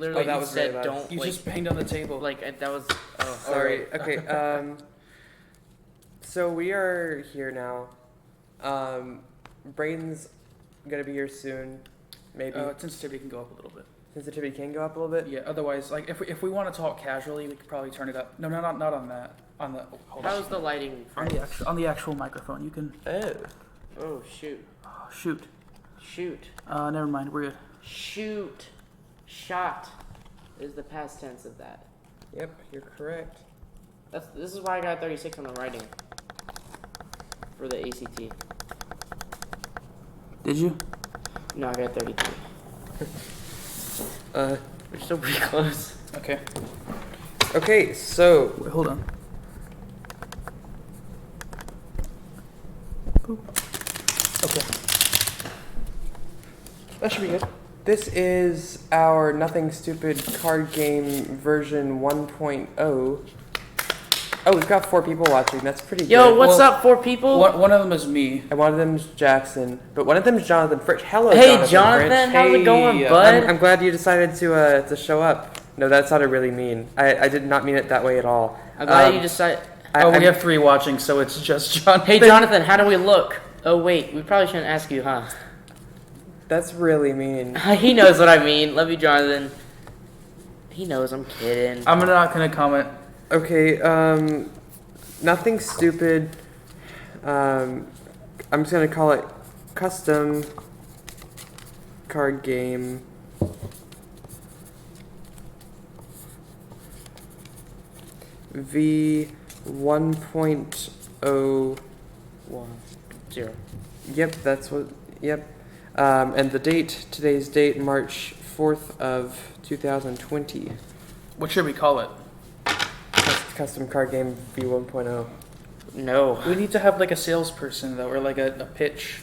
literally that was said really loud. don't. You like, just banged on the table. like that was. Oh, Sorry. Okay. So we are here now. Braden's gonna be here soon. Maybe Sensitivity can go up a little bit. sensitivity can go up a little bit. Yeah. Otherwise, like if we want to talk casually, we could probably turn it up. No, not on that. On the. Hold on. How's the lighting? On the actual microphone? You can. Oh. Oh shoot! Oh, shoot. Shoot! Never mind. We're good. Shoot! Shot is the past tense of that. Yep, you're correct. This is why I got 36 on the writing for the ACT. Did you? No, I got 33. We're still pretty close. Okay. Okay, so Wait, hold on. Okay. that should be good. This is our Nothing Stupid card game version 1.0. Oh, we've got 4 people watching. That's pretty Yo, good. what's Well, up, 4 people? One of them is me. And one of them's Jackson, but one of them's Jonathan Fritch. Hello, Hey, Jonathan. Jonathan, Fritch. how's it going, bud? I'm glad you decided to show up. No, that sounded really mean. I did not mean it that way at all. I'm glad you decided. We have 3 watching, so it's just Jonathan. Hey, Jonathan, how do we look? Oh, wait, we probably shouldn't ask you, huh? That's really mean. He knows what I mean. Love you, Jonathan. He knows I'm kidding. I'm not gonna comment. Okay, Nothing Stupid. I'm just gonna call it Custom Card Game. V 1.0. 0. Yep, that's what. Yep. And the date, today's date, March 4th of 2020. What should we call it? Custom Card Game V 1.0. No. We need to have like a salesperson though, or like a pitch.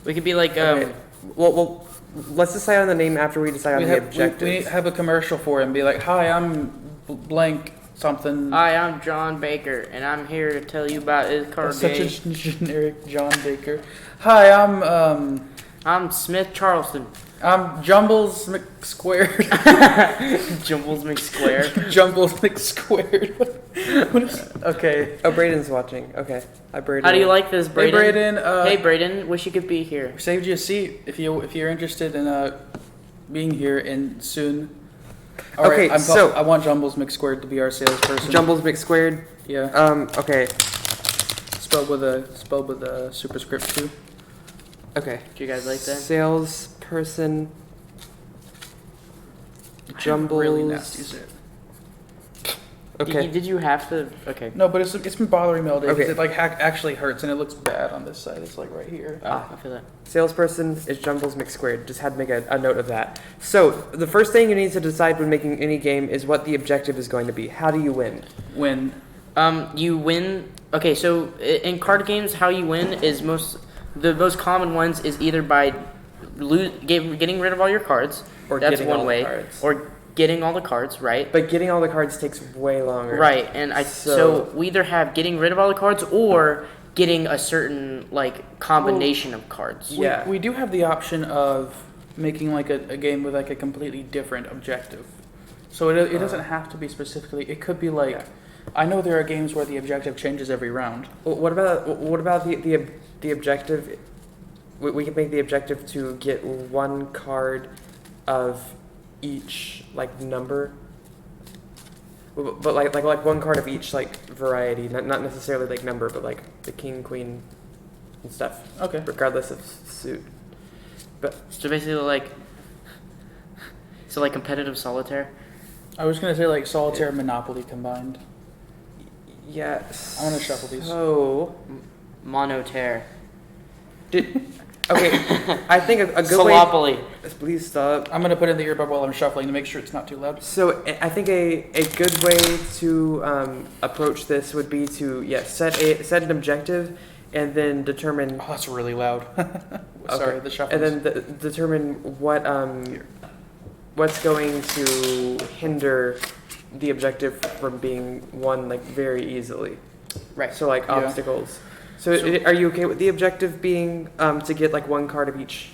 We could be like, Okay. Well, let's decide on the name after we decide on the objectives. We need to have a commercial for it and be like, "Hi, I'm blank something." Hi, I'm John Baker, and I'm here to tell you about his card That's such game. a generic John Baker. Hi, I'm Smith Charleston. I'm Jumbles McSquared. Jumbles McSquare. Jumbles McSquared. Okay. Oh, Braden's watching. Okay. Hi, Braden. How do you like this, Brayden? Hey, Braden. Hey, Brayden. Wish you could be here. We saved you a seat if you're interested in being here in soon. All Okay, right, so- I want Jumbles McSquared to be our salesperson. Jumbles McSquared. Yeah. Okay. Spelled with a superscript too. Okay. Do you guys like that? Salesperson. Jumbles. Really nasty zit. Okay. Did you have to? Okay. No, but it's been bothering me all day. Okay. Okay. It like actually hurts and it looks bad on this side. It's like right here. I feel that. Salesperson is Jumbles McSquared. Just had to make a note of that. So, the first thing you need to decide when making any game is what the objective is going to be. How do you win? When You win. Okay, so in card games, how you win is the most common ones is either by getting rid of all your cards. Or That's getting one all the way. cards. Or getting all the cards, right? But getting all the cards takes way longer. Right, and so we either have getting rid of all the cards or getting a certain like combination of cards. Yeah. we do have the option of making like a game with like a completely different objective. So it doesn't have to be specifically. It could be like, Yeah. I know there are games where the objective changes every round. Well, what about the objective? We can make the objective to get one card of each like number. But like one card of each like variety, not necessarily like number, but like the king, queen, and stuff. Okay. Regardless of suit. But So basically, like competitive solitaire. I was gonna say like Solitaire and Monopoly combined. yes. I wanna shuffle these. So Monotaire. okay, I think a good Salopoly. way. Please stop. I'm gonna put in the earbud while I'm shuffling to make sure it's not too loud. So I think a good way to approach this would be to set an objective, and then determine. Oh, that's really loud. Sorry, the shuffle. And then determine what's going to hinder the objective from being won like very easily. Right. So like Yeah. obstacles. So So- are you okay with the objective being to get like one card of each?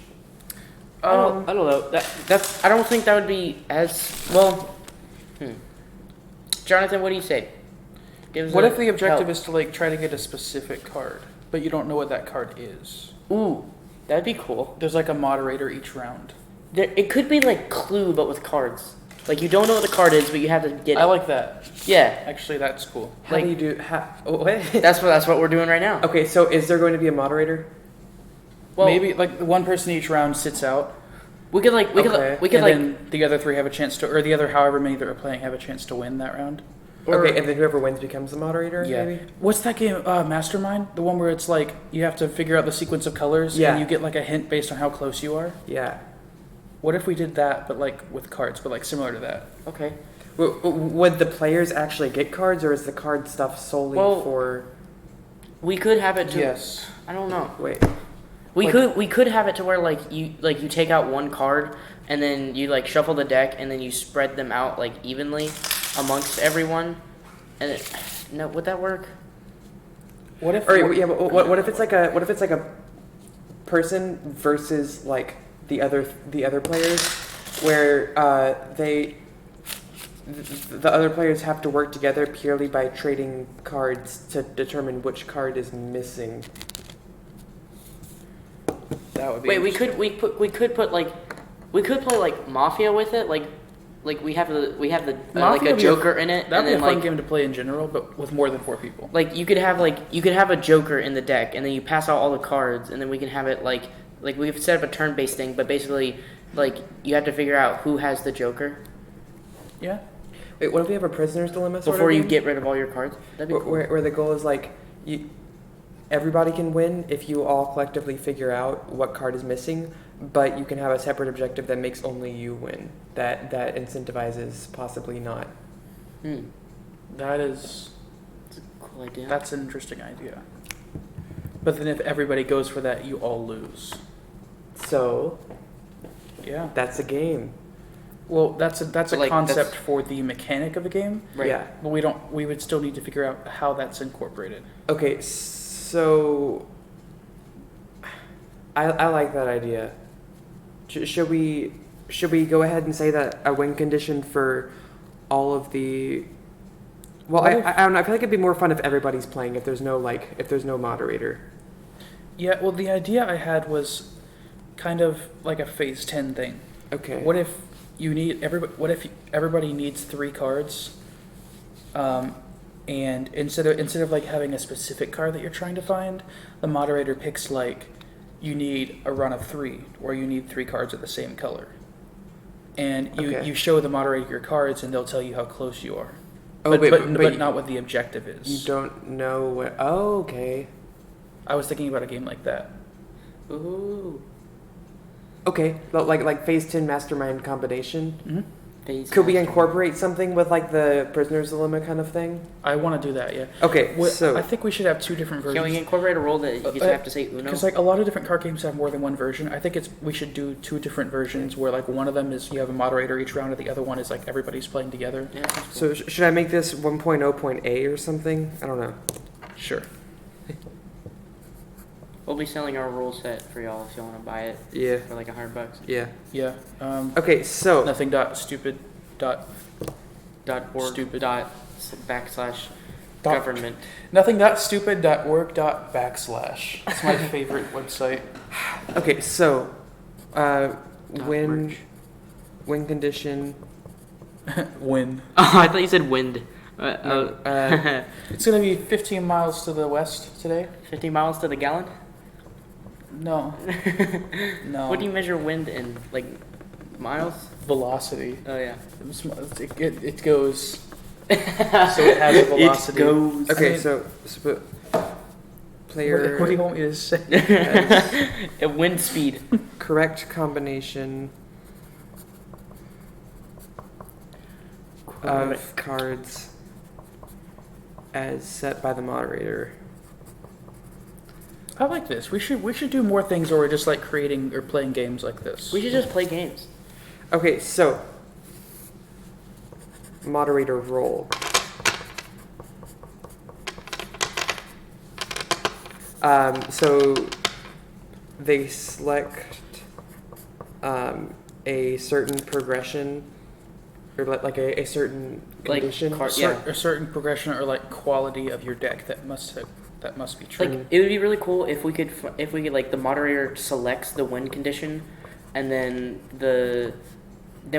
I don't know. That's. I don't think that would be as well. Jonathan, what do you say? What if the objective is to like try to get a specific card, but you don't know what that card is? Ooh, that'd be cool. There's like a moderator each round. It could be like Clue, but with cards. Like you don't know what the card is, but you have to get it. I like that. Yeah, Actually, that's cool. How do you do? What? that's what we're doing right now. Okay, so is there going to be a moderator? Well, Maybe like one person each round sits out, we could like we could Okay. we could and like then the other three have a chance to, or the other however many that are playing have a chance to win that round. or, Okay, and then whoever wins becomes the moderator. Yeah. Maybe. What's that game? Mastermind? The one where it's like you have to figure out the sequence of colors, Yeah. and you get like a hint based on how close you are. Yeah. What if we did that, but like with cards, but like similar to that? okay. Would the players actually get cards, or is the card stuff solely Well, for? We could have it to. Yes. I don't know. Wait. We could have it to where like you take out one card and then you like shuffle the deck and then you spread them out like evenly amongst everyone. And no, would that work? What if? Or yeah, but what if it's like a person versus like the other players, where the other players have to work together purely by trading cards to determine which card is missing. That would be. Wait, we could put like we could play like Mafia with it, like we have the like Mafia a would be Joker in it, That'd and be a then fun like game to play in general, but with more than 4 people. like you could have a Joker in the deck, and then you pass out all the cards, and then we can have it like we've set up a turn-based thing, but basically like you have to figure out who has the Joker Yeah. Wait, what if we have a prisoner's dilemma sort before of you game? get rid of all your cards. That'd be cool. where the goal is like everybody can win if you all collectively figure out what card is missing, but you can have a separate objective that makes only you win. That incentivizes possibly not. That is. That's a cool idea. That's an interesting idea. But then if everybody goes for that, you all lose. So Yeah. that's a game. Well, that's a Like, concept for the mechanic of a game, Right. Yeah. but we would still need to figure out how that's incorporated. Okay, so I like that idea. Should we go ahead and say that a win condition for all of the? Well, What if- I don't know. I feel like it'd be more fun if everybody's playing. If there's no moderator. Yeah, well, the idea I had was kind of like a phase 10 thing. Okay. What if What if everybody needs 3 cards, and instead of like having a specific card that you're trying to find, the moderator picks like you need a run of 3, or you need 3 cards of the same color, and Okay. you show the moderator your cards, and they'll tell you how close you are. Oh, but not what the objective is. you don't know what. Oh, okay. I was thinking about a game like that. Ooh. Okay, like phase 10 mastermind combination. Mm-hmm. Phase Could we master. incorporate something with like the prisoner's dilemma kind of thing? I want to do that. Yeah. Okay, so I think we should have 2 different versions. Can we incorporate a rule that you just have to say Uno? Because like a lot of different card games have more than one version. I think we should do 2 different versions where like one of them is you have a moderator each round, and the other one is like everybody's playing together. Yeah, that's cool. so should I make this 1.0.a or something? I don't know. Sure. We'll be selling our rule set for y'all if you want to buy it Yeah. for like $100. Yeah. Yeah. Okay, so Nothing. Stupid. .org Stupid. dot backslash Dot- government. Nothing. Stupid. Org. Backslash. It's my favorite website. okay, so Merch. win condition. Win. Oh, I thought you said wind. No, It's gonna be 15 miles to the west today. 50 miles to the gallon? No. No. What do you measure wind in? Like miles? Velocity. Oh yeah. It goes. So it has a velocity. It goes. Okay, so player What do you want me to say? At wind speed. correct combination of cards as set by the moderator. I like this. We should do more things where we're just like creating or playing games like this. We should just play games. Okay, so moderator role. So they select a certain progression or like a certain Like condition. A certain progression or like quality of your deck that must be true. Like it would be really cool if we could like the moderator selects the win condition, and then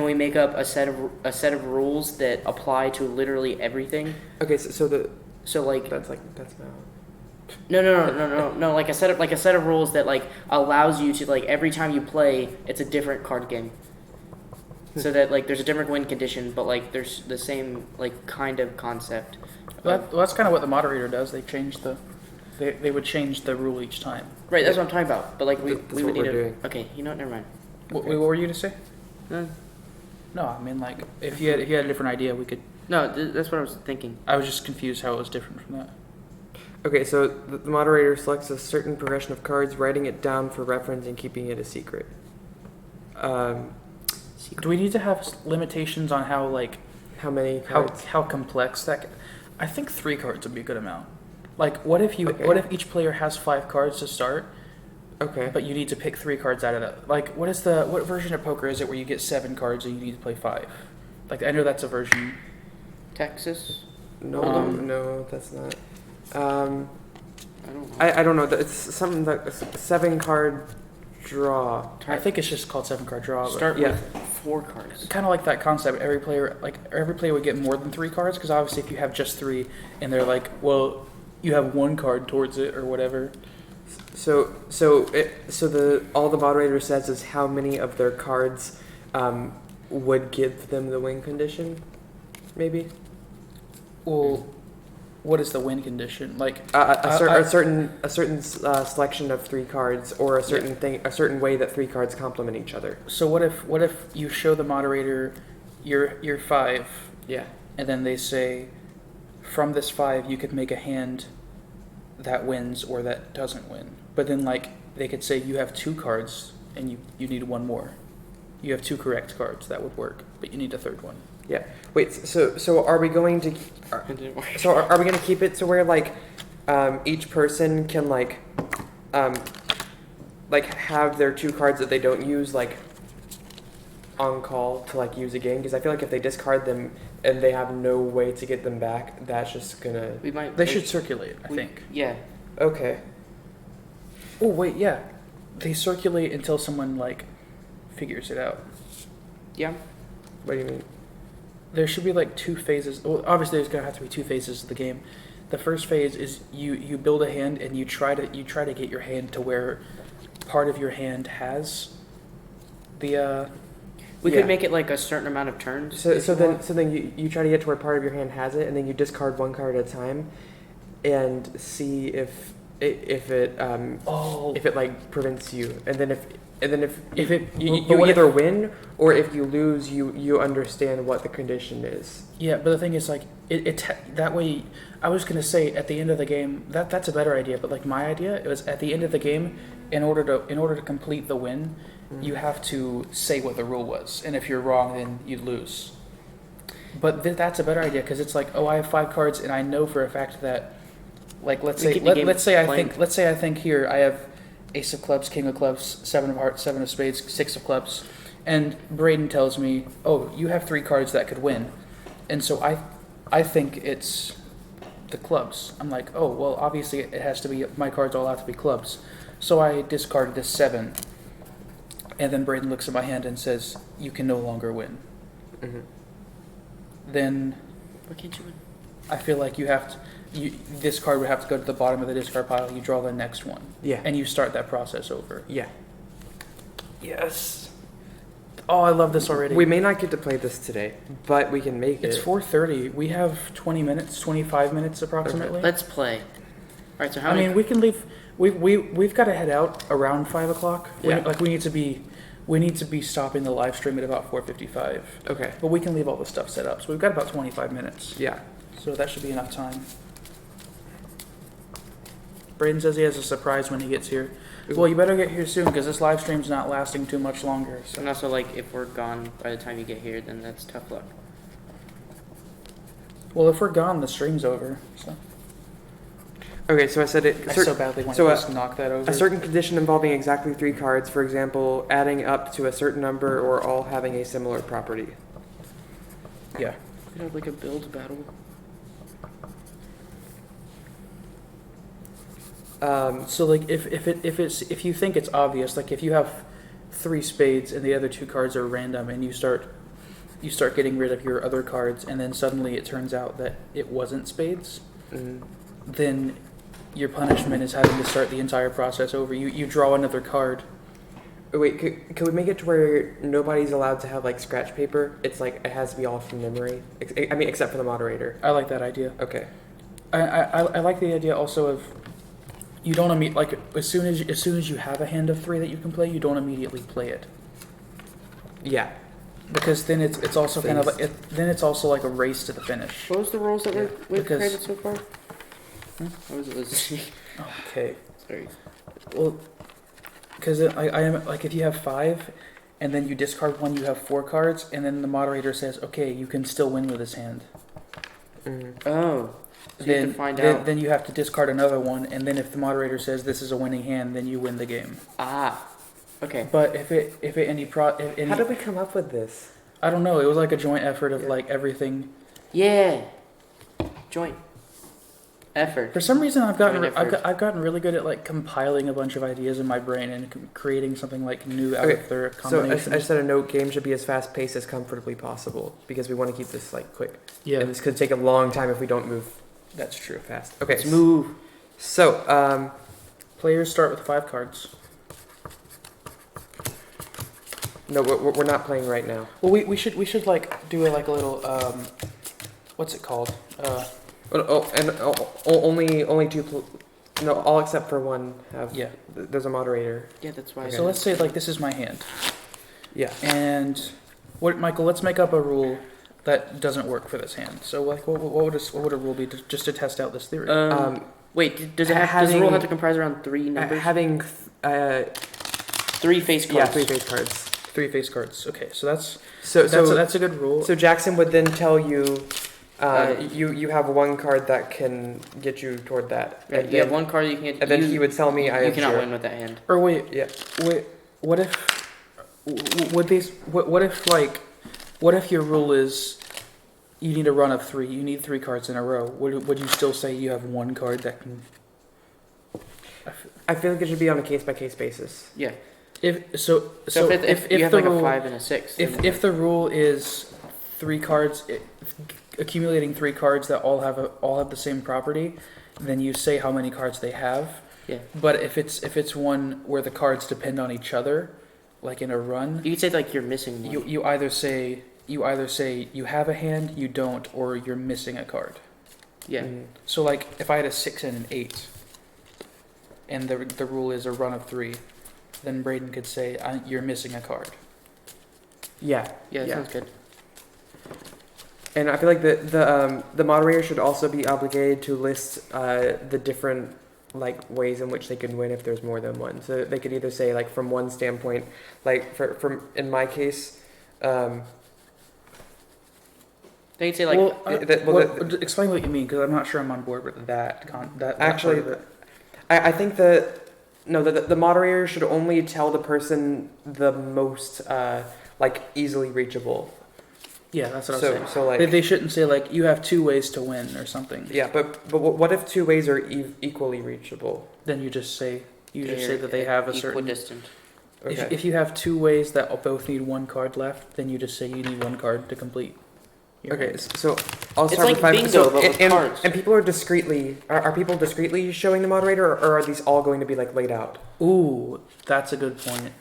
we make up a set of rules that apply to literally everything. Okay, so like that's not. no, like a set of rules that like allows you to like every time you play it's a different card game. So that like there's a different win condition, but like there's the same like kind of concept. Well, that's kind of what the moderator does. They would change the rule each time. Right, that's what I'm talking about. But like we That's would what need we're to. doing. Okay, you know what? Never mind. What were you to say? No, No, I mean like if you had a different idea, we could. that's what I was thinking. I was just confused how it was different from that. Okay, so the moderator selects a certain progression of cards, writing it down for reference and keeping it a secret. Do we need to have limitations on how How many cards? how complex that? I think 3 cards would be a good amount. Like, what if Okay. what if each player has 5 cards to start, Okay. but you need to pick 3 cards out of that? Like, what version of poker is it where you get 7 cards and you need to play 5? Like, I know that's a version. Texas? No, no, that's not. I don't know. I don't know. It's something like a 7-card draw. I think it's just called 7-card draw. Start yeah. with 4 cards. Kind of like that concept. Every player would get more than 3 cards because obviously if you have just 3 and they're like, well, you have 1 card towards it or whatever. So all the moderator says is how many of their cards would give them the win condition, maybe. Well, what is the win condition? Like A certain selection of 3 cards, or a certain way that 3 cards complement each other. So what if you show the moderator your 5, Yeah. and then they say, from this 5 you could make a hand that wins or that doesn't win. But then like they could say you have 2 cards and you need 1 more. You have 2 correct cards, that would work, but you need a 3rd one. Yeah. Wait. So are we going to? It didn't work. So are we going to keep it to where like each person can like have their 2 cards that they don't use like on call to like use again? Because I feel like if they discard them and they have no way to get them back, that's just gonna. They should circulate, I think. Yeah. Okay. Oh wait, yeah, they circulate until someone like figures it out. Yeah. What do you mean? There should be like 2 phases. Well, obviously there's gonna have to be 2 phases of the game. The first phase is you build a hand and you try to get your hand to where part of your hand has the. We Yeah. could make it like a certain amount of turns. So then you try to get to where part of your hand has it, and then you discard 1 card at a time, and see if it like prevents you, and then if you either win or if you lose, you understand what the condition is. Yeah, but the thing is, like, that way. I was gonna say at the end of the game that's a better idea, but like my idea it was at the end of the game, in order to complete the win, you have to say what the rule was, and if you're wrong, then you lose. But that's a better idea because it's like, oh, I have 5 cards, and I know for a fact that, like, let's say I think here I have Ace of Clubs, King of Clubs, 7 of Hearts, 7 of Spades, 6 of Clubs, and Braden tells me, oh, you have 3 cards that could win, and so I think it's the clubs. I'm like, oh, well, obviously it has to be, my cards all have to be clubs, so I discarded this 7, and then Braden looks at my hand and says, you can no longer win. Mm-hmm. Then Why can't you win? I feel like this card would have to go to the bottom of the discard pile. You draw the next one. Yeah. And you start that process over. Yeah. Yes. Oh, I love this already. We may not get to play this today, but we can make It's it. 4:30. We have 20 minutes, 25 minutes approximately. Let's play. All right. So how I many? mean, we can leave. We've got to head out around 5 o'clock. Yeah. We need to be stopping the live stream at about 4:55. Okay. But we can leave all the stuff set up. So we've got about 25 minutes. Yeah. So that should be enough time. Braden says he has a surprise when he gets here. Well, you better get here soon because this live stream's not lasting too much longer. So. And also, like, if we're gone by the time you get here, then that's tough luck. Well, if we're gone, the stream's over. So. Okay, so I said it. I so badly want so, to just knock that over. A certain condition involving exactly 3 cards, for example, adding up to a certain number or all having a similar property. Yeah. Could have like a build battle. So like if you think it's obvious, like if you have 3 spades and the other 2 cards are random, and you start getting rid of your other cards, and then suddenly it turns out that it wasn't spades, then your punishment is having to start the entire process over. You draw another card. Wait, could we make it to where nobody's allowed to have like scratch paper? It's like it has to be all from memory. I mean, except for the moderator. I like that idea. Okay. I like the idea also of you don't like as soon as you have a hand of 3 that you can play, you don't immediately play it. Yeah. Because then it's also kind of like then it's also like a race to the finish. What was the rules that we've Because- created so far? What was it? Okay. Sorry. Well, because I am like if you have 5, and then you discard 1, you have 4 cards, and then the moderator says, "Okay, you can still win with this hand." Oh. So you have to find out. Then you have to discard another one, and then if the moderator says this is a winning hand, then you win the game. Ah. Okay. But if any How did we come up with this? I don't know. It was like a joint effort of like everything. Yeah. Joint effort. For some reason, I've gotten Joint effort. I've gotten really good at like compiling a bunch of ideas in my brain and creating something like new out of their So combination. I said a note: game should be as fast paced as comfortably possible because we want to keep this like quick. Yeah, And this could take a long time if we don't move that's true. fast. Okay. Let's move. So Players start with 5 cards. no, we're not playing right now. Well, we should like do a little what's it called? Only 2. No, all except for 1 have. Yeah. There's a moderator. Yeah, that's why. Okay. So let's say like this is my hand, Yeah. and Michael? Let's make up a rule that doesn't work for this hand. So like, what would a rule be just to test out this theory? Wait, does the rule have to comprise around 3 numbers? Having 3 face cards. yeah, 3 face cards. 3 face cards. Okay, so that's So that's a good rule. So Jackson would then tell you, you have 1 card that can get you toward that. Right, And you then, have 1 card you can get. and then he would tell me I you have cannot 0. win with that hand. Or wait, Yeah. what if what if your rule is you need a run of 3? You need 3 cards in a row. Would you still say you have 1 card that can? I feel like it should be on a case by case basis. Yeah. If you have the like rule, a 5 and a 6. if the rule is 3 cards, accumulating 3 cards that all have the same property, then you say how many cards they have. Yeah. But if it's one where the cards depend on each other, like in a run, You could say like you're missing one. you either say you have a hand, you don't, or you're missing a card. Yeah. So like if I had a 6 and an 8, and the rule is a run of 3, then Braden could say you're missing a card. Yeah. Yeah, that sounds good. And I feel like the moderator should also be obligated to list the different like ways in which they can win if there's more than one. So they could either say like from one standpoint, like from in my case, They could say like explain what you mean, because I'm not sure I'm on board with that. Actually, part of it. I think the moderator should only tell the person the most like easily reachable. Yeah, that's what I was saying. So like They shouldn't say like you have 2 ways to win or something. yeah, but what if 2 ways are equally reachable? Then you just say they're that they have a certain. equidistant. Okay. If you have 2 ways that both need 1 card left, then you just say you need 1 card to complete. your Okay, hand. so I'll It's start like with 5. bingo, So, but with cards. and people are discreetly are people discreetly showing the moderator, or are these all going to be like laid out? Ooh, that's a good point.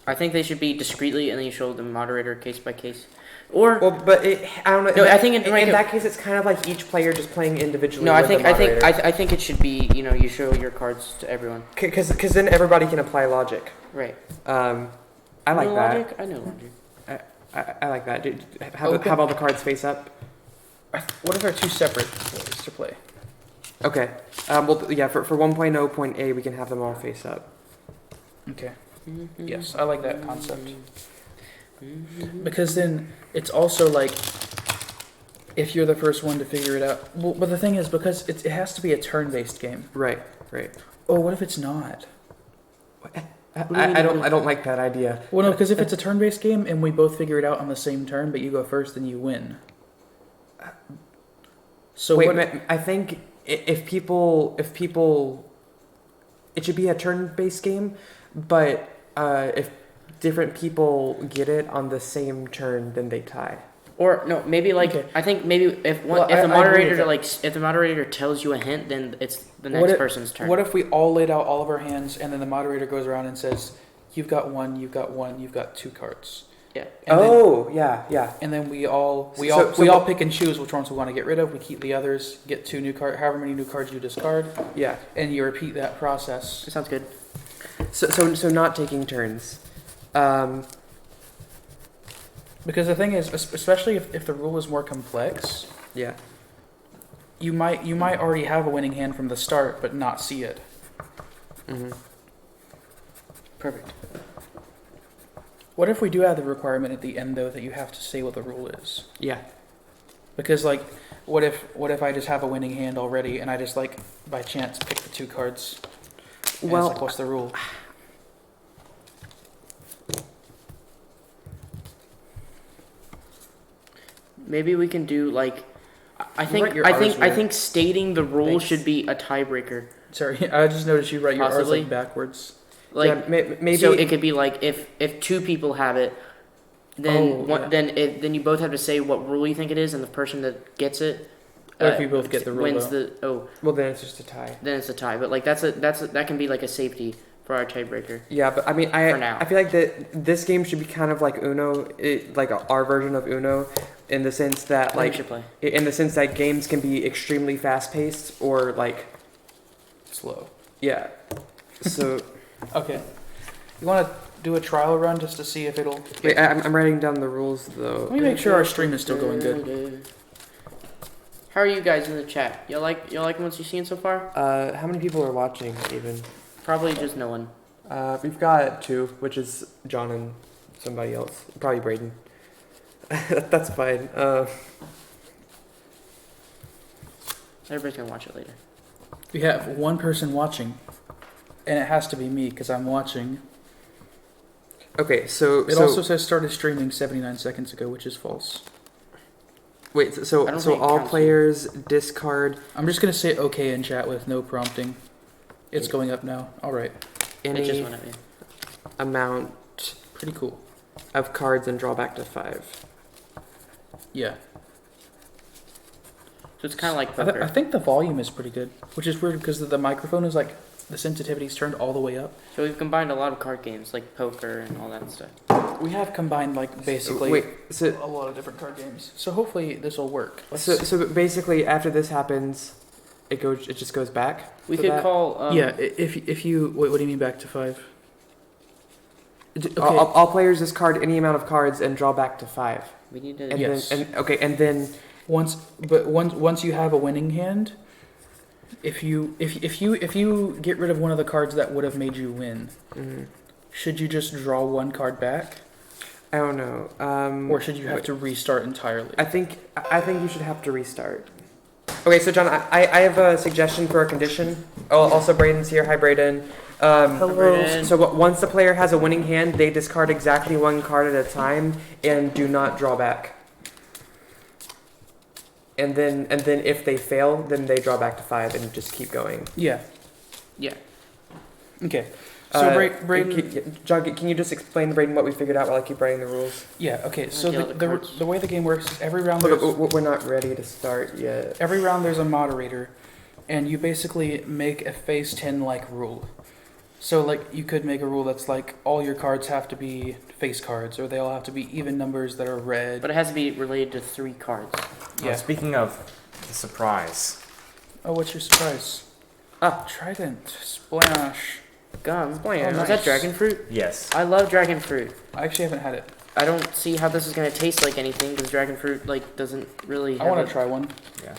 I think they should be discreetly, and then you show the moderator case by case. Or Well, but I don't know. No, I think in that case, it's kind of like each player just playing individually. no, I with think the moderator. I think it should be you show your cards to everyone. Because then everybody can apply logic. Right. I like know that. Logic? I know logic. I like that. Have all the cards face up. What if they're 2 separate ways to play? Okay. Well, yeah. For 1.0 point A, we can have them all face up. Okay. Mm-hmm. Yes, I like that concept. Because then it's also like if you're the first one to figure it out. Well, but the thing is, because it has to be a turn-based game. Right. Right. Oh, what if it's not? I don't like that idea. Well, no, because if it's a turn-based game and we both figure it out on the same turn, but you go first, then you win. So Wait, what? I think if people, it should be a turn-based game, but if different people get it on the same turn, then they tie. Or no, maybe like Okay. I think maybe if Well, the I agree moderator with if the moderator tells you a hint, then it's the What next if- person's turn. What if we all laid out all of our hands, and then the moderator goes around and says, "You've got one, you've got one, you've got 2 cards." Yeah. And then, Oh, yeah. and then we all So pick and choose which ones we want to get rid of. We keep the others, get 2 new cards, however many new cards you discard, Yeah. and you repeat that process. That sounds good. So not taking turns. Because the thing is, especially if the rule is more complex, Yeah. you might already have a winning hand from the start, but not see it. Mm-hmm. Perfect. What if we do have the requirement at the end though that you have to say what the rule is? Yeah. Because like, what if I just have a winning hand already and I just like by chance pick the 2 cards? And Well, it's like, what's the rule? Maybe we can do like I You think write your I R's think I weird. think stating the rule Thanks. should be a tiebreaker. Sorry, I just noticed you write your R's Possibly. like backwards. Like yeah, maybe. so it could be like if 2 people have it, then Oh, yeah. then you both have to say what rule you think it is, and the person that gets it What if you both get the rule, wins though? well, then it's just a tie. then it's a tie. But like that can be like a safety for our tiebreaker. Yeah, but I mean, For now. I feel like that this game should be kind of like Uno, like our version of Uno, in the sense that I think we like should play. in the sense that games can be extremely fast paced or like Slow. yeah. So Okay. You want to do a trial run just to see if it'll. wait, I'm writing down the rules though. Let me make sure our stream is still going good. How are you guys in the chat? You like what you've seen so far? How many people are watching even? Probably just no one. We've got 2, which is John and somebody else. Probably Braden. That's fine. Everybody's gonna watch it later. We have 1 person watching, and it has to be me because I'm watching. Okay, so It also says started streaming 79 seconds ago, which is false. wait, I so don't think it all counts. players discard I'm just gonna say okay in chat with no prompting. It's going up now. All right, It just any went at me. amount pretty cool. of cards and draw back to 5. Yeah, So it's kind of like I poker. think the volume is pretty good, which is weird because the microphone is like the sensitivity's turned all the way up. So we've combined a lot of card games like poker and all that stuff. We have combined like basically Wait, so a lot of different card games. So hopefully this will work. so basically after this happens, it just goes back. We to could that? call. Yeah, if you wait, what do you mean back to 5? Okay. All players discard any amount of cards and draw back to 5. We need to. And Yes. and then Once you have a winning hand, if you get rid of one of the cards that would have made you win, should you just draw 1 card back, I don't know. or should you have to restart entirely? I think you should have to restart. Okay, so John, I have a suggestion for a condition. Oh, also Braden's here. Hi, Braden. Hello. Braden. So once the player has a winning hand, they discard exactly 1 card at a time and do not draw back. And then if they fail, then they draw back to 5 and just keep going. Yeah. Yeah. Okay. So Braden. John, can you just explain to Braden what we figured out while I keep writing the rules? Yeah. Okay. So Okay, the cards. the way the game works is every round Look, there's we're not ready to start yet. there's a moderator, and you basically make a phase 10 like rule. So like you could make a rule that's like all your cards have to be face cards, or they all have to be even numbers that are red. But it has to be related to 3 cards. Yeah. Speaking of the surprise, Oh, what's your surprise? Trident splash. Gum. Splash. Is nice. that dragon fruit? yes. I love dragon fruit. I actually haven't had it. I don't see how this is gonna taste like anything because dragon fruit like doesn't really. I have want a- to try one. Yeah.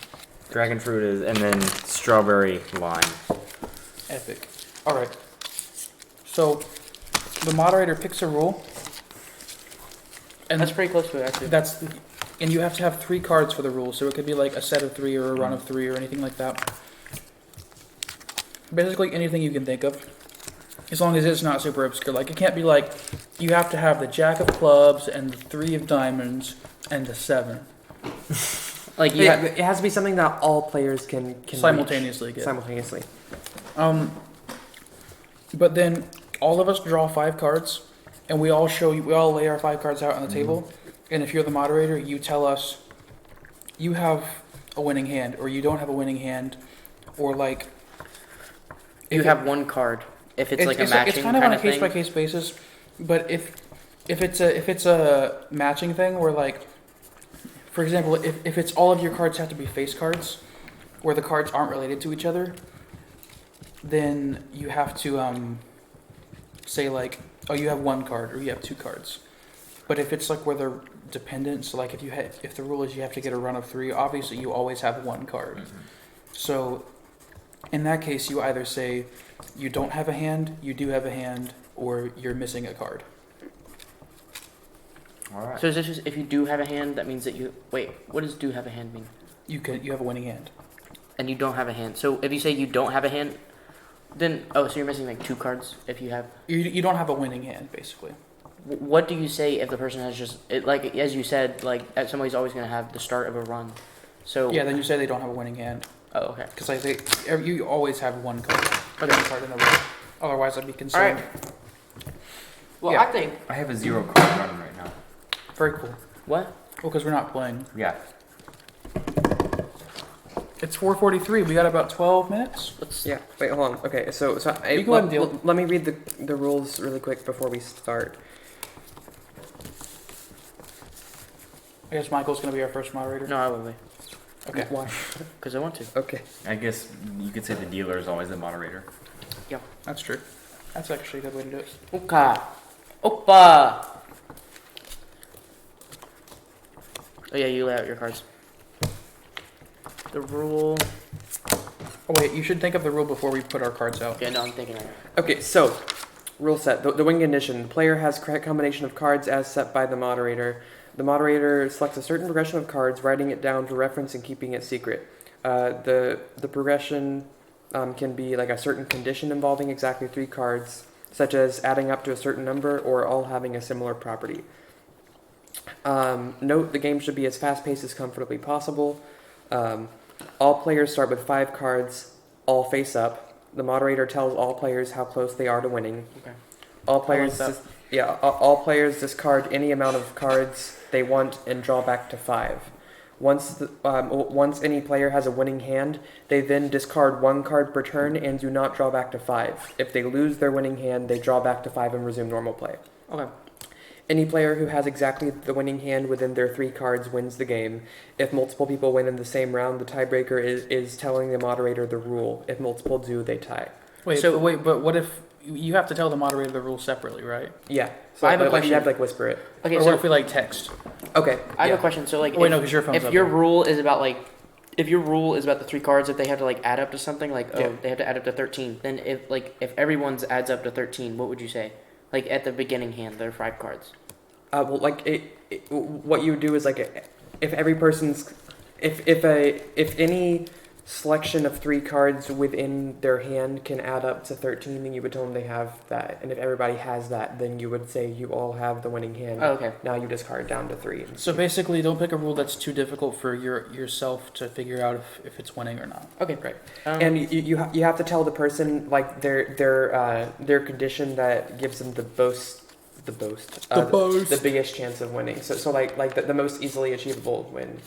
Dragon fruit is, and then strawberry lime. Epic. All right. So the moderator picks a rule, and That's pretty close to it actually. that's And you have to have 3 cards for the rule, so it could be like a set of 3 or a run of 3 or anything like that. Basically anything you can think of, as long as it's not super obscure. Like, it can't be like, you have to have the jack of clubs and the 3 of diamonds and the 7. Like you Yeah, have, it has to be something that all players can Simultaneously reach get. simultaneously. But then all of us draw 5 cards, and we all lay our 5 cards out on the table. And if you're the moderator, you tell us you have a winning hand, or you don't have a winning hand, or like you if have one card. If it's like a matching it's kind of on a case thing. by case basis. But if it's a matching thing where, like, for example, if it's all of your cards have to be face cards, where the cards aren't related to each other, then you have to say like, oh, you have 1 card or you have 2 cards. But if it's like where they're dependent, so like if the rule is you have to get a run of 3, obviously you always have 1 card. So in that case, you either say you don't have a hand, you do have a hand, or you're missing a card. All right. So is this just if you do have a hand, that means that you wait. What does do have a hand mean? You have a winning hand. And you don't have a hand. So if you say you don't have a hand, then so you're missing like 2 cards if you have. You don't have a winning hand, basically. What do you say if the person has just like as you said, like somebody's always gonna have the start of a run? So Yeah, then you say they don't have a winning hand. Oh, okay. Because I think you always have 1 card. One card in the row. Otherwise, I'd be All concerned. right. Well, Yeah. I think I have a 0 card run right now. Very cool. what? Well, because we're not playing. Yeah. It's 4:43. We got about 12 minutes. Let's. Yeah. Wait, hold on. Okay. So You go ahead and deal. let me read the rules really quick before we start. I guess Michael's going to be our first moderator. No, I will wait Okay. Why? because I want to. Okay. I guess you could say the dealer is always the moderator. That's true. That's actually a good way to do it. Okay. Oppa. Oh yeah, you lay out your cards. The rule. Oh, wait. You should think of the rule before we put our cards out. Yeah, no, I'm thinking right now. Okay. So, rule set. The win condition. The player has correct combination of cards as set by the moderator. The moderator selects a certain progression of cards, writing it down for reference and keeping it secret. The progression can be like a certain condition involving exactly 3 cards, such as adding up to a certain number or all having a similar property. Note the game should be as fast-paced as comfortably possible. All players start with 5 cards, all face up. The moderator tells all players how close they are to winning. Okay. All players, that. all players discard any amount of cards they want and draw back to 5. Once any player has a winning hand, they then discard 1 card per turn and do not draw back to 5. If they lose their winning hand, they draw back to 5 and resume normal play. Okay. Any player who has exactly the winning hand within their 3 cards wins the game. If multiple people win in the same round, the tiebreaker is telling the moderator the rule. If multiple do, they tie. But what if you have to tell the moderator the rule separately, right? Yeah. So I have a like, question. You have to like whisper it. Okay, Or so what if we like text? Okay. I have yeah. a question. So like, Oh, wait, no, because your phone's if up your there. rule is about like, if your rule is about the 3 cards, if they have to like add up to something, like Yeah. they have to add up to 13, then if everyone's adds up to 13, what would you say? Like at the beginning hand, there are 5 cards. Well, like what you would do is like if every person's if any selection of 3 cards within their hand can add up to 13, then you would tell them they have that. And if everybody has that, then you would say you all have the winning hand. Oh, okay. Now you discard down to 3. So basically, don't pick a rule that's too difficult for yourself to figure out if it's winning or not. Okay, great. And you have to tell the person like their condition that gives them the biggest chance of winning. So like the most easily achievable win.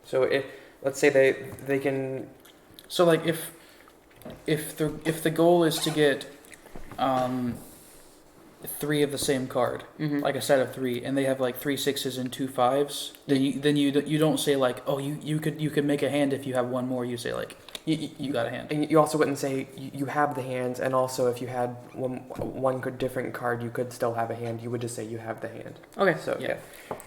So if let's say they can. So like if the goal is to get 3 of the same card, Mhm. like a set of 3, and they have like 3 6s and 2 5s, then you don't say like, oh, you could make a hand if you have 1 more. You say like you got a hand. And you also wouldn't say you have the hands, and also if you had one different card, you could still have a hand. You would just say you have the hand. Okay. So yeah.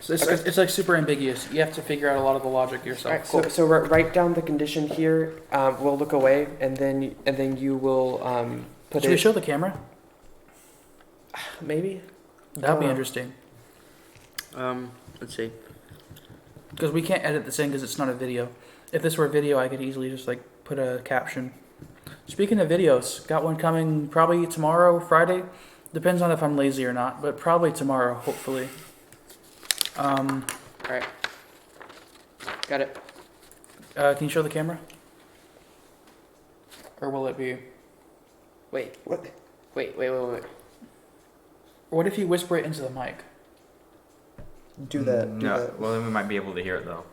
So it's like super ambiguous. You have to figure out a lot of the logic yourself. Alright, cool. So write down the condition here. We'll look away, and then you will put Should it. we show the camera? Maybe. That'd be Uh, interesting. Let's see. Because we can't edit this in because it's not a video. If this were a video, I could easily just like put a caption. Speaking of videos, got one coming probably tomorrow, Friday. Depends on if I'm lazy or not, but probably tomorrow, hopefully. Alright. Got it. Can you show the camera? Or will it be? Wait. What? Wait. What if you whisper it into the mic? Do that. Do No. that. Well, then we might be able to hear it though.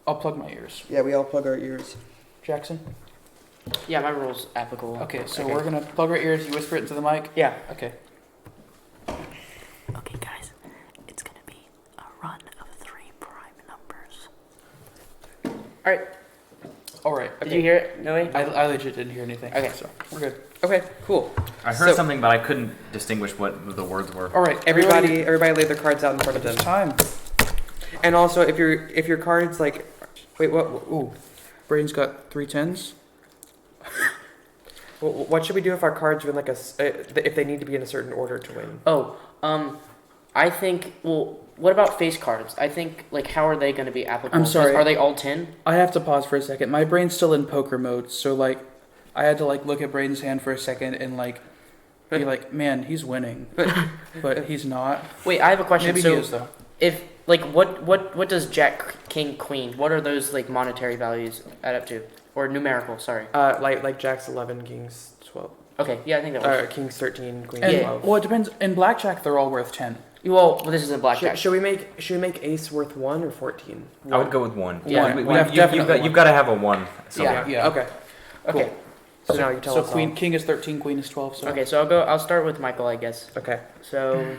I'll plug my ears. Yeah, we all plug our ears. Jackson? Yeah, my rule's applicable. Okay, so we're gonna plug our ears, you whisper it into the mic? Yeah. Okay. Okay, guys, it's gonna be a run of 3 prime numbers. Alright. Alright. Did you hear it, Noe? I legit didn't hear anything. Okay. So we're good. Okay, cool. I heard So- something, but I couldn't distinguish what the words were. Alright, Everybody lay their cards out in front of them. It's time. And also, if your cards like, wait, what? Ooh. Braden's got 3 10s. What should we do if our cards are in like if they need to be in a certain order to win? Oh, I think, well, what about face cards? I think, like, how are they going to be applicable? I'm sorry. Are they all 10? I have to pause for a second. My brain's still in poker mode, so like I had to like look at Braden's hand for a second and like be like, man, he's winning. But he's not. Wait, I have a question. Maybe So, he is though. if, like, what does Jack, King, Queen, what are those, like, monetary values add up to? Or numerical, sorry. Like Jack's 11, King's 12. Okay, yeah, I think that was. King's 13, Queen's And, 12. well, it depends. In blackjack, they're all worth 10. Well, this isn't blackjack. Should we make Ace worth 1 or 14? I would go with 1. Yeah, we have definitely You've got to have a 1 somewhere. Yeah. Okay. Okay. So now you tell So us Queen, King is 13, Queen is 12. So Okay, so I'll start with Michael, I guess. all. Okay. So,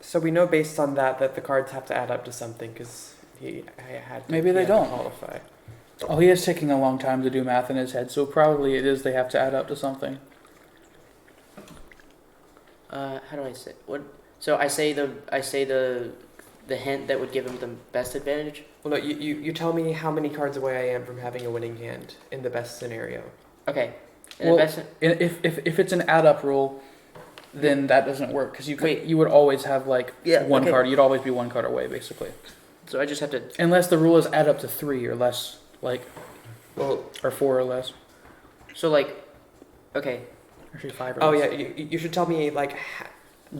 So we know based on that the cards have to add up to something because he had. Maybe they he had to don't. qualify. Oh, he is taking a long time to do math in his head, so probably it is they have to add up to something. how do I say, what, so I say the hint that would give him the best advantage? Well, no, you tell me how many cards away I am from having a winning hand in the best scenario. Okay. And Well, the best, If it's an add up rule, then that doesn't work because Wait. you would always have like Yeah, one okay. card. You'd always be 1 card away, basically, so I just have to, unless the rule is add up to 3 or less, like Well, or 4 or less. so, like, okay. Actually, 5 or oh less. yeah, you should tell me like,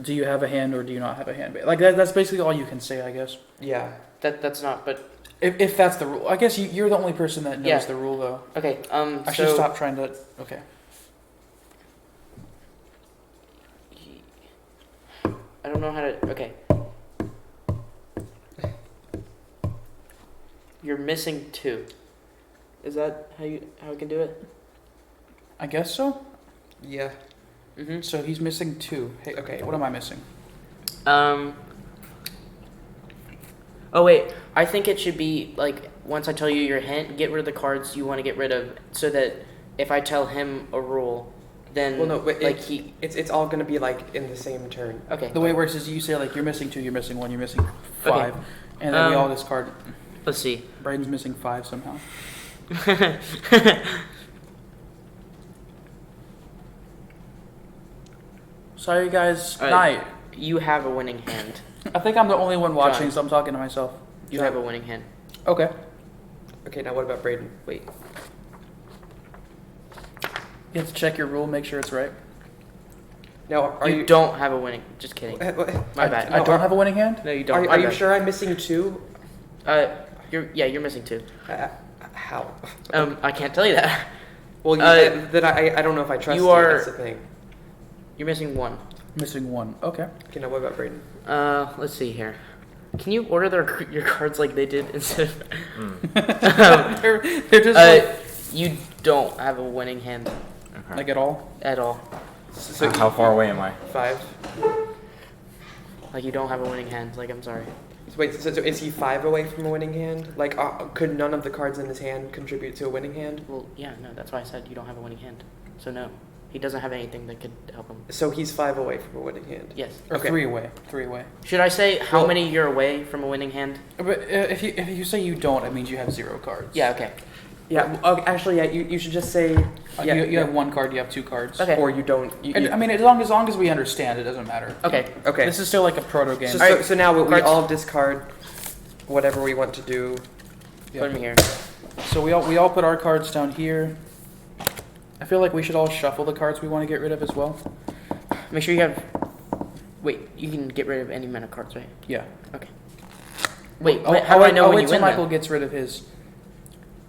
Do you have a hand or do you not have a hand? Like that's basically all you can say, I guess. yeah. That's not, but, If that's the rule, I guess you're the only person that knows Yeah. the rule, though. okay, I should stop trying to. Okay. I don't know how to, okay. You're missing 2. Is that how I can do it? I guess so. Yeah. Mm-hmm. So he's missing 2. Hey, Okay. What am I missing? Oh wait, I think it should be like once I tell you your hint, get rid of the cards you want to get rid of, so that if I tell him a rule, then Well, no, but like it's all gonna be like in the same turn. okay. The way it works is you say like you're missing 2, you're missing 1, you're missing 5, and then we all discard. Let's see. Braden's missing 5 somehow. Sorry, guys. Night. You have a winning hand. I think I'm the only one watching, John. so I'm talking to myself. You have a winning hand. Okay. Okay, now what about Braden? Wait. You have to check your rule, make sure it's right. Now, are You you? don't have a winning. Just kidding. My bad. I don't have a winning hand? No, you don't. Are you sure I'm missing 2? You're missing 2. How? I can't tell you that. Well, then I don't know if I trust you you. are- That's the thing. You're missing 1. Missing 1. Okay. Okay, now what about Braden? Let's see here. Can you order your cards like they did instead of... They're just like, You don't have a winning hand Okay. like at all. at all. So How far away am I? 5. Like, you don't have a winning hand. Like, I'm sorry. Wait, so is he 5 away from a winning hand? Like, could none of the cards in his hand contribute to a winning hand? Well, yeah, no, that's why I said you don't have a winning hand. So, no. He doesn't have anything that could help him. So he's 5 away from a winning hand. Yes. Or Okay. 3 away. 3 away. Should I say how Well- many you're away from a winning hand? But if you say you don't, it means you have 0 cards. Yeah, okay. Yeah. Actually, yeah. You should just say. Yeah. you have one card. You have two cards. Okay. Or you don't. I mean, as long as we understand, it doesn't matter. Okay. Okay. This is still like a proto game. So now we Cards. all discard whatever we want to do. Yeah. Put them here. So we all put our cards down here. I feel like we should all shuffle the cards we want to get rid of as well. Make sure you have. Wait, you can get rid of any amount of cards, right? Yeah. Okay. Wait, how do I know I'll when wait you till win? Michael Then? gets rid of his.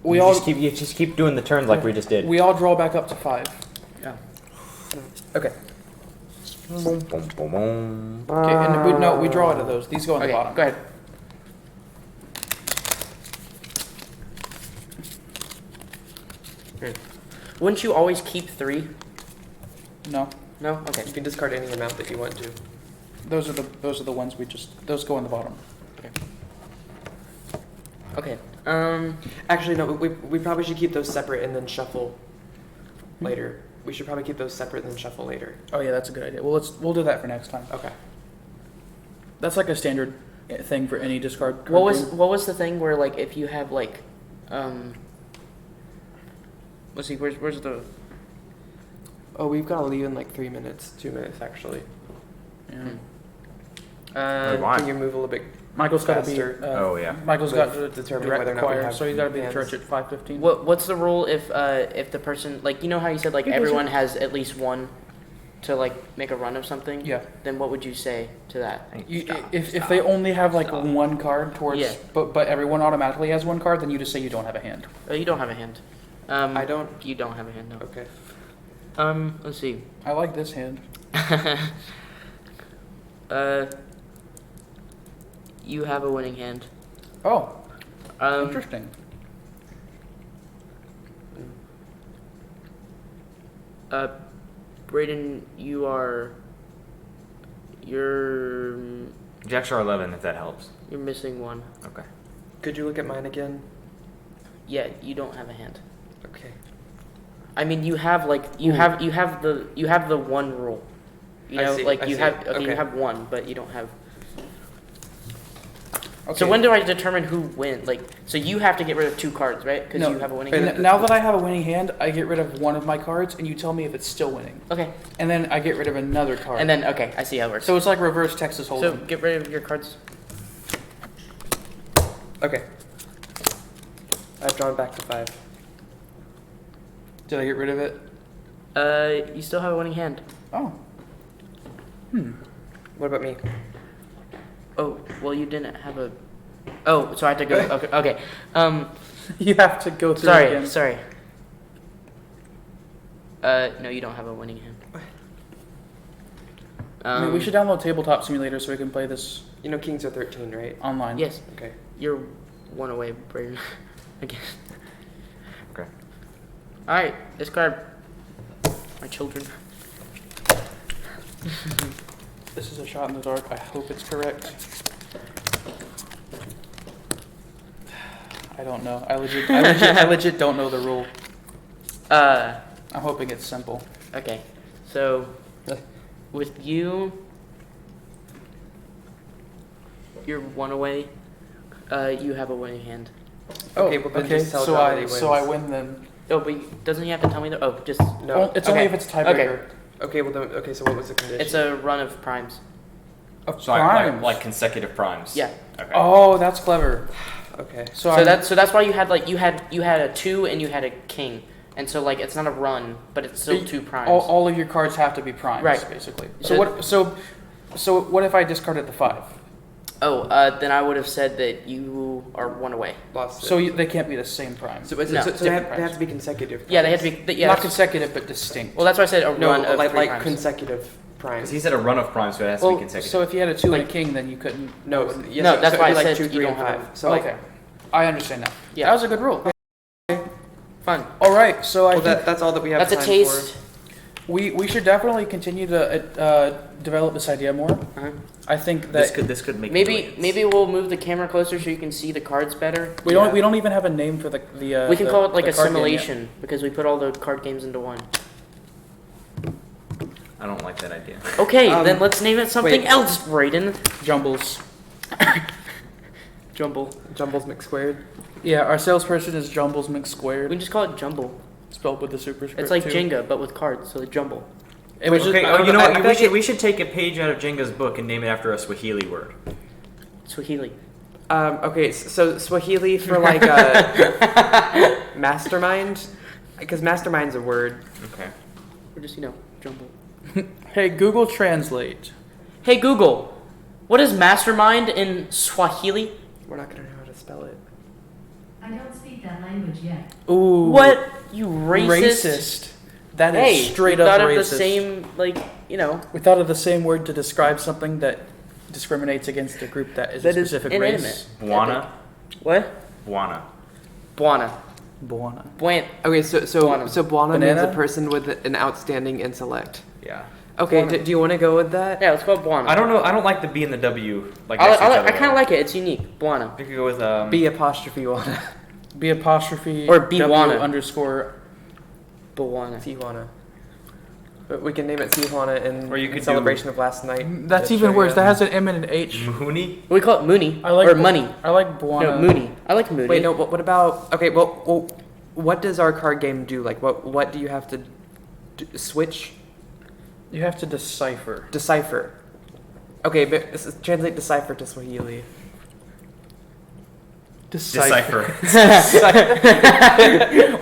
You just keep doing the turns like we just did. We all draw back up to 5. Yeah. Okay. Boom, boom, boom, boom. Okay, and we draw out of those. These go on Okay. the bottom. Go ahead. Wouldn't you always keep 3? No, No. Okay. You can discard any amount that you want to. those are the ones those go on the bottom. Okay. Actually, no. We probably should keep those separate and then shuffle later. We should probably keep those separate and then shuffle later. Oh yeah, that's a good idea. Well, we'll do that for next time. Okay. That's like a standard thing for any discard card. What was game. the thing where like if you have like let's see, where's the Oh, we've got to leave in like 3 minutes. 2 minutes actually. Yeah. Why? Can you move a little bit? Michael's got to be. Faster. Oh, yeah. Michael's With got to determining direct whether or the not we choir, have so he's got to be in hands. church at 5:15. what's the rule if the person, like, you know how you said like everyone has at least one to like make a run of something? Yeah. Then what would you say to that? If they only have like one card towards, Yeah. but everyone automatically has one card, then you just say you don't have a hand. Oh, you don't have a hand. I don't. You don't have a hand, no. Okay. Let's see. I like this hand. You have a winning hand. Oh, Um, interesting. Brayden, you're Jacks are 11 if that helps. you're missing one. Okay. Could you look at mine again? Yeah, you don't have a hand. Okay. I mean, you have like you have the one rule. You I know, see, like I you see. have Okay. you have one, but you don't have. Okay. So when do I determine who wins? Like, so you have to get rid of 2 cards, right? Because No. you have a winning And hand. Now that I have a winning hand, I get rid of one of my cards, and you tell me if it's still winning, Okay, and then I get rid of another card. and then okay, I see how it works. so it's like reverse Texas So Hold'em. get rid of your cards. Okay. I've drawn back to 5. Did I get rid of it? You still have a winning hand. Oh. What about me? Oh, well, you didn't have a. Oh, so I have to go. Okay, okay. You have to go through it again. Sorry. No, you don't have a winning hand. I mean, we should download Tabletop Simulator so we can play this You know kings are 13, right? online. Yes, Okay. you're one away, Brayden. Again. Okay. All right, discard. My children. This is a shot in the dark. I hope it's correct. I don't know. I legit don't know the rule. I'm hoping it's simple. Okay, so with you, you're one away. You have a winning hand. Okay, well then just tell so John that he so I wins. win then. Oh, but doesn't he have to tell me that? Oh, just No. It's only Okay. if it's tiebreaker. Okay, well then. Okay, so what was the condition? it's a run of primes. Of So primes. like consecutive primes. Yeah. Okay. Oh, that's clever. Okay. So, So I'm- that's why you had like you had a 2 and you had a king, and so like it's not a run, but it's still 2 primes. all of your cards have to be primes, Right. basically. So- So what if I discarded the 5? Oh, then I would have said that you are one away. Lost it. So they can't be the same primes. So, No, so they different have to be consecutive. Yeah, they have primes. to be. Yeah, Not that's- consecutive, but distinct. well, that's why I said a No, run of like 3 primes. consecutive Because primes. he said a run of primes, so it has to be consecutive. So if you had a 2 and a Like- king, then you couldn't. No, yes, No, so that's it'd why be I like said 2, you 3, and don't have 5. it. So like, Okay, I understand now. Yeah. That was a good rule. Fun. All right, so I well, think that's all that we have That's a time taste. we should definitely continue to develop this idea more. Uh-huh. I think this that could make Maybe millions. we'll move the camera closer so you can see the cards better. we don't even have a name for the We can call it like the a card game yet. simulation because we put all the card games into one. I don't like that idea. Okay, then let's name it something wait. else, Brayden. Jumbles. Jumble. Jumbles mixed squared. Yeah, our salesperson is Jumbles We McSquared, can just call it jumble. spelled with the superscript. It's like too. Jenga, but with cards, so jumble. It was just, Okay, I- you know I what? feel We like should, we should take a page out of Jenga's book and name it after a Swahili word. Swahili. Okay, so Swahili for like a mastermind, because mastermind's a word. Okay. Or just, jumble. Hey, Google Translate. Hey Google, what is mastermind in Swahili? We're not gonna know how to spell it. I don't speak that language yet. Ooh. What? You racist? Racist. That is Hey, straight we up thought racist. of the same, We thought of the same word to describe something that discriminates against a group that is That a is specific inanimate. race. Buana. What? Buana. Buana. Buana. Buan. Okay, so Buana. Buana means Banana? a person with an outstanding intellect. Yeah. Okay, Buana. do you want to go with that? Yeah, let's call it Buana. I don't know. I don't like the B and the W. Like I next to each other, kind of though. like it. It's unique. Buana. We could go with B apostrophe Wana. B apostrophe Or W Biwana. underscore. Buana. Tijuana. But we can name it Tijuana in, Or you in could celebration of last night. That's The even worse. trivia. That has an M and an H. Mooney. We call it Mooney. I like or Bu- money. I like Buana. No, Mooney. I like Mooney. Wait, no. What about? Okay, well, what does our card game do? Like, what do you have to switch? You have to decipher. Decipher. Okay, but translate decipher to Swahili. Decipher.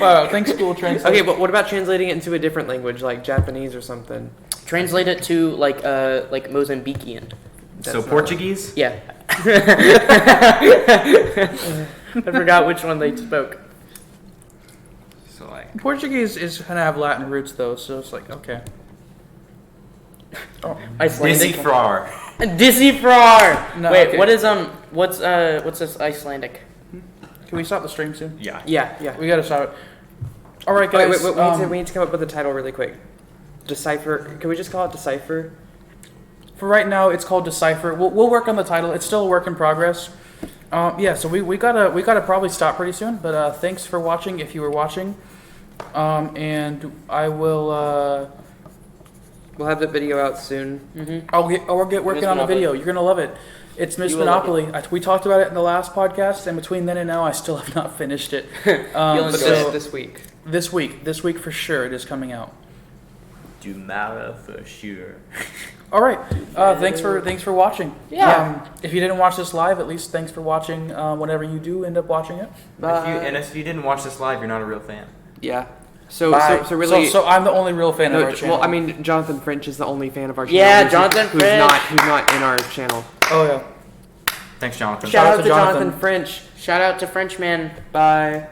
Wow, thanks, Google Translate. Okay, but what about translating it into a different language, like Japanese or something? Translate it to like Mozambican. That's So not- Portuguese. Yeah. I forgot which one they spoke. So like. Portuguese is gonna have Latin roots though, so it's like okay. Oh, Icelandic. Decifrar. Decifrar. No, Wait, okay. what is what's this Icelandic? can we stop the stream soon? Yeah. Yeah. We gotta stop it. All right, Wait, guys. we need to come up with a title really quick. Decipher. Can we just call it Decipher? For right now, it's called Decipher. We'll work on the title. It's still a work in progress. Yeah, so we gotta probably stop pretty soon. But thanks for watching if you were watching. And I will. We'll have the video out soon. Mm-hmm. I'll get working Miss on the Monopoly. video. You're gonna love it. It's Miss You will love Monopoly. We talked about it in the last podcast, and between then and now, I still have not finished it. You'll But enjoy So this week. this week for sure, it is coming out. Do matter for sure. All right. Thanks for watching. Yeah. If you didn't watch this live, at least thanks for watching. Whenever you do end up watching it. If you didn't watch this live, you're not a real fan. Yeah. So Bye. so really. So I'm the only real fan of our channel. well, I mean, Jonathan French is the only fan of our channel. Yeah, who's- Jonathan who's French. who's not in our channel. Oh yeah. Thanks, Jonathan. Shout out to Jonathan. Jonathan French. Shout out to Frenchman. Bye.